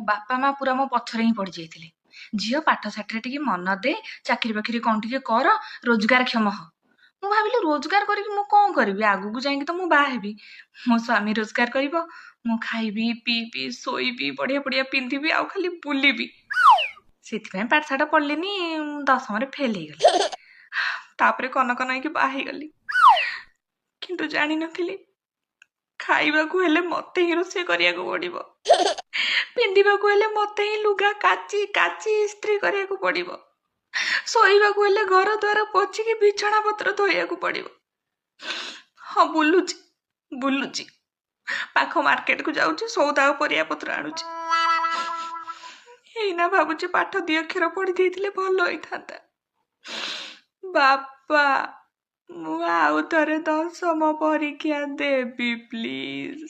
ମୋ ବାପା ମା ପୁରା ମୋ ପଛରେ ହିଁ ପଡି ଯାଇଥିଲେ। ଝିଅ ପାଠ ସାଠରେ ଟିକେ ମନ ଦେ, ଚାକିରି ବାକିରି କଣ ଟିକେ କର, ରୋଜଗାର କ୍ଷମ ହ। ମୁଁ ଭାବିଲି ରୋଜଗାର କରିକି ମୁଁ କଣ କରିବି, ଆଗକୁ ଯାଇକି ତ ମୁଁ ବାହା ହେବି। ମୋ ସ୍ୱାମୀ ରୋଜଗାର କରିବ, ମୁଁ ଖାଇବି ପିଇବି ଶୋଇବି ବଢିଆ ବଢିଆ ପିନ୍ଧିବି ଆଉ ଖାଲି ବୁଲିବି। ସେଥିପାଇଁ ପାଠଶାଠ ପଢିଲିନି, 10ମରେ ଫେଲ ହେଇଗଲି। ତାପରେ କନକନ ହେଇକି ବାହା ହେଇଗଲି। କିନ୍ତୁ ଜାଣିନଥିଲି ଖାଇବାକୁ ହେଲେ ମତେ ହିଁ ରୋଷେଇ କରିବାକୁ ପଡିବ, ପିନ୍ଧିବାକୁ ହେଲେ ମତେ ହିଁ ଲୁଗା କାଚି କାଚି ଇସ୍ତ୍ରୀ କରିବାକୁ ପଡିବ, ଶୋଇବାକୁ ହେଲେ ଘର ଦ୍ୱାର ପୋଛିକି ବିଛଣା ପତ୍ର ଧୋଇବାକୁ ପଡିବ। ହଁ ବୁଲୁଛି ବୁଲୁଛି, ପାଖ ମାର୍କେଟକୁ ଯାଉଛି, ସଉଦା ଆଉ ପରିବା ପତ୍ର ଆଣୁଛି। ଏଇନା ଭାବୁଛି ପାଠ 2 ଅକ୍ଷର ପଢି ଦେଇଥିଲେ ଭଲ ହେଇଥାନ୍ତା। ବାପା, ମୁଁ ଆଉ ଥରେ 10ମ ପରୀକ୍ଷା ଦେବି ପ୍ଲିଜ।